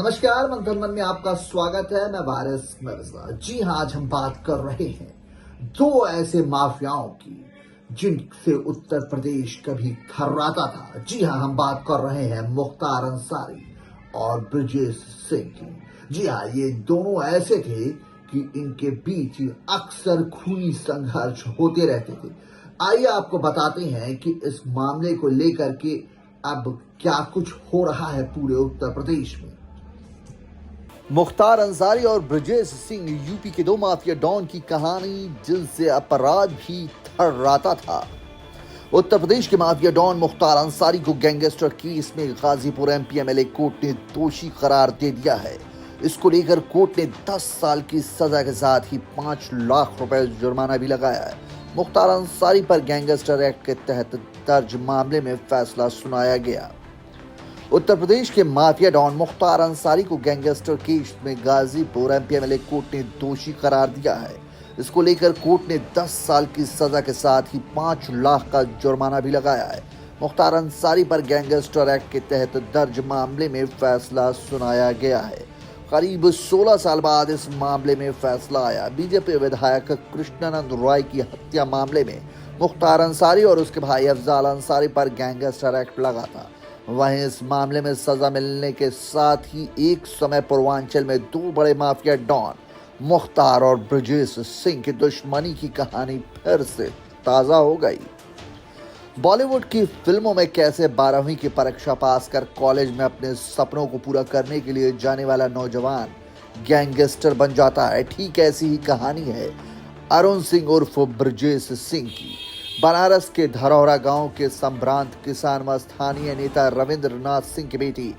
नमस्कार, मंथन मन में आपका स्वागत है। मैं वारिस मिर्जा। जी हाँ, आज हम बात कर रहे हैं दो ऐसे माफियाओं की जिनसे उत्तर प्रदेश कभी थर्राता था। जी हाँ, हम बात कर रहे हैं मुख्तार अंसारी और ब्रजेश सिंह की। जी हाँ, ये दोनों ऐसे थे कि इनके बीच अक्सर खूनी संघर्ष होते रहते थे। आइए आपको बताते हैं कि इस मामले को लेकर के अब क्या कुछ हो रहा है पूरे उत्तर प्रदेश में। मुख्तार अंसारी और ब्रजेश सिंह यूपी के दो माफिया डॉन की कहानी जिनसे अपराध भी थर्राता था। उत्तर प्रदेश के माफिया डॉन मुख्तार अंसारी को गैंगस्टर केस में गाजीपुर एमपी एमएलए कोर्ट ने दोषी करार दे दिया है। इसको लेकर कोर्ट ने 10 साल की सजा के साथ ही 5 लाख रुपए जुर्माना भी लगाया है। मुख्तार अंसारी पर गैंगस्टर एक्ट के तहत दर्ज मामले में फैसला सुनाया गया। उत्तर प्रदेश के माफिया डॉन मुख्तार अंसारी को गैंगस्टर केस में गाजीपुर एमपी एमएलए कोर्ट ने दोषी करार दिया है। इसको लेकर कोर्ट ने 10 साल की सजा के साथ ही 5 लाख का जुर्माना भी लगाया है। मुख्तार अंसारी पर गैंगस्टर एक्ट के तहत दर्ज मामले में फैसला सुनाया गया है। करीब 16 साल बाद इस मामले में फैसला आया। बीजेपी विधायक कृष्णानंद रॉय की हत्या मामले में मुख्तार अंसारी और उसके भाई अफजाल अंसारी पर गैंगस्टर एक्ट लगा था। वहीं इस मामले में सजा मिलने के साथ ही एक समय पूर्वांचल में दो बड़े माफिया डॉन मुख्तार और ब्रजेश सिंह की दुश्मनी की कहानी फिर से ताजा हो गई। बॉलीवुड की फिल्मों में कैसे 12वीं की परीक्षा पास कर कॉलेज में अपने सपनों को पूरा करने के लिए जाने वाला नौजवान गैंगस्टर बन जाता है, ठीक ऐसी ही कहानी है अरुण सिंह उर्फ ब्रजेश सिंह की। बनारस के धरौरा गांव के संभ्रांत किसान व स्थानीय नेता रविंद्रनाथ सिंह की बेटी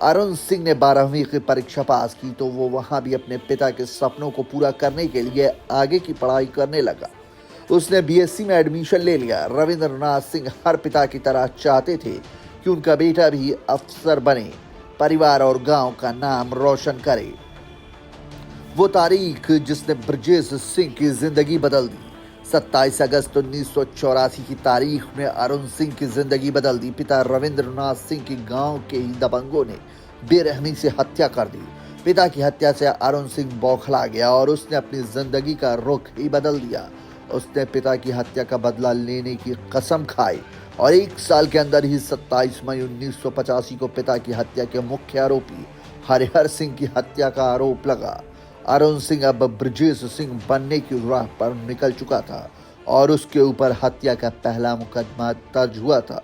अरुण सिंह ने 12वीं की परीक्षा पास की तो वो वहां भी अपने पिता के सपनों को पूरा करने के लिए आगे की पढ़ाई करने लगा। उसने बीएससी में एडमिशन ले लिया। रविंद्रनाथ सिंह हर पिता की तरह चाहते थे कि उनका बेटा भी अफसर बने, परिवार और गांव का नाम रोशन करे। वो तारीख जिसने ब्रजेश सिंह की जिंदगी बदल दी। 27 अगस्त 1984 की तारीख में अरुण सिंह की जिंदगी बदल दी। पिता रविंद्रनाथ सिंह की गांव के ही दबंगों ने बेरहमी से हत्या कर दी। पिता की हत्या से अरुण सिंह बौखला गया और उसने अपनी जिंदगी का रुख ही बदल दिया। उसने पिता की हत्या का बदला लेने की कसम खाई और 1 साल के अंदर ही 27 मई 1985 को पिता की हत्या के मुख्य आरोपी हरिहर सिंह की हत्या का आरोप लगा। अरुण सिंह अब ब्रजेश सिंह बनने की राह पर निकल चुका था और उसके ऊपर हत्या का पहला मुकदमा दर्ज हुआ था।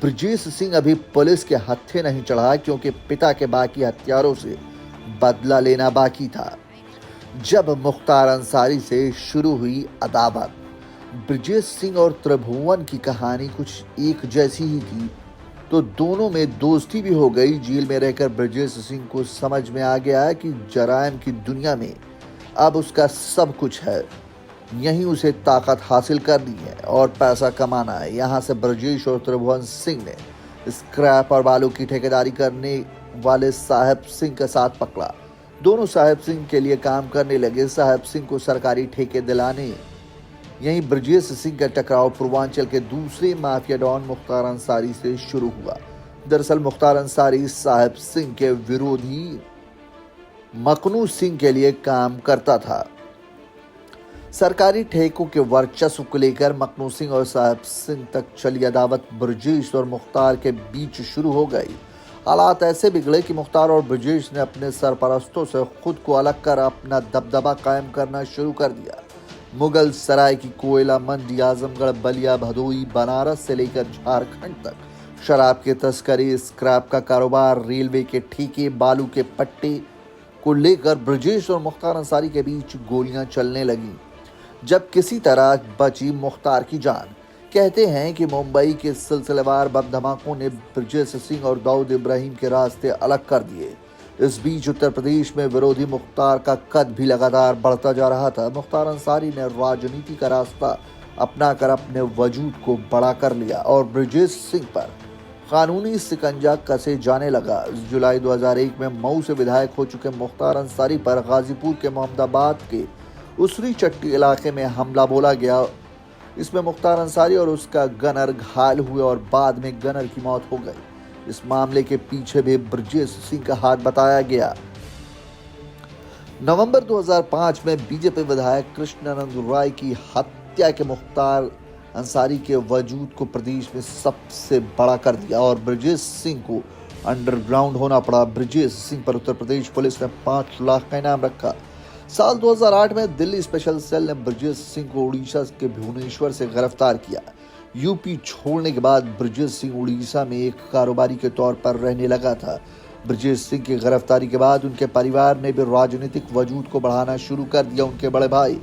ब्रजेश सिंह अभी पुलिस के हत्थे नहीं चढ़ा क्योंकि पिता के बाकी हत्यारों से बदला लेना बाकी था। जब मुख्तार अंसारी से शुरू हुई अदावत, ब्रजेश सिंह और त्रिभुवन की कहानी कुछ एक जैसी ही थी तो दोनों में दोस्ती भी हो गई। जेल में रहकर ब्रजेश सिंह को समझ में आ गया कि जराइम की दुनिया में अब उसका सब कुछ है, यहीं उसे ताकत हासिल करनी है और पैसा कमाना है। यहाँ से ब्रजेश और त्रिभुवन सिंह ने स्क्रैप और बालू की ठेकेदारी करने वाले साहेब सिंह का साथ पकड़ा। दोनों साहेब सिंह के लिए काम करने लगे। साहेब सिंह को सरकारी ठेके दिलाने यहीं ब्रजेश सिंह का टकराव पूर्वांचल के दूसरे माफिया डॉन मुख्तार अंसारी से शुरू हुआ। दरअसल मुख्तार अंसारी साहेब सिंह के विरोधी मकनू सिंह के लिए काम करता था। सरकारी ठेकों के वर्चस्व को लेकर मकनू सिंह और साहेब सिंह तक चली अदावत ब्रजेश और मुख्तार के बीच शुरू हो गई। हालात ऐसे बिगड़े कि मुख्तार और ब्रजेश ने अपने सरपरस्तों से खुद को अलग कर अपना दबदबा कायम करना शुरू कर दिया। मुगल सराय की कोयला मंडी, आजमगढ़, बलिया, भदोई, बनारस से लेकर झारखंड तक शराब की तस्करी, स्क्रैप का कारोबार, रेलवे के ठेके, बालू के पट्टे को लेकर ब्रजेश और मुख्तार अंसारी के बीच गोलियां चलने लगी। जब किसी तरह बची मुख्तार की जान। कहते हैं कि मुंबई के सिलसिलेवार बम धमाकों ने ब्रजेश सिंह और दाऊद इब्राहिम के रास्ते अलग कर दिए। इस बीच उत्तर प्रदेश में विरोधी मुख्तार का कद भी लगातार बढ़ता जा रहा था। मुख्तार अंसारी ने राजनीति का रास्ता अपनाकर अपने वजूद को बड़ा कर लिया और ब्रजेश सिंह पर कानूनी शिकंजा कसे जाने लगा। जुलाई 2001 में मऊ से विधायक हो चुके मुख्तार अंसारी पर गाजीपुर के मोहम्मदाबाद के उसरी चट्टी इलाके में हमला बोला गया। इसमें मुख्तार अंसारी और उसका गनर घायल हुए और बाद में गनर की मौत हो गई। इस मामले के पीछे भी ब्रजेश सिंह का हाथ बताया गया। नवंबर 2005 में बीजेपी विधायक कृष्णानंद राय की हत्या के मुख्तार अंसारी के वजूद को प्रदेश में सबसे बड़ा कर दिया और ब्रजेश सिंह को अंडरग्राउंड होना पड़ा। ब्रजेश सिंह पर उत्तर प्रदेश पुलिस ने 5 लाख का इनाम रखा। साल 2008 में दिल्ली स्पेशल सेल ने ब्रजेश सिंह को उड़ीसा के भुवनेश्वर से गिरफ्तार किया। यूपी छोड़ने के बाद ब्रजेश सिंह उड़ीसा में एक कारोबारी के तौर पर रहने लगा था। ब्रजेश सिंह की गिरफ्तारी के बाद उनके परिवार ने भी राजनीतिक वजूद को बढ़ाना शुरू कर दिया। उनके बड़े भाई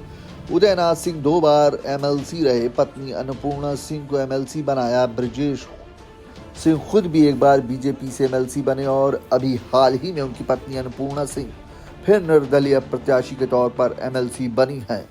उदयनाथ सिंह 2 बार एमएलसी रहे, पत्नी अन्नपूर्णा सिंह को एमएलसी बनाया। ब्रजेश सिंह खुद भी एक बार बीजेपी से एमएलसी बने और अभी हाल ही में उनकी पत्नी अन्नपूर्णा सिंह फिर निर्दलीय प्रत्याशी के तौर पर एमएलसी बनी है।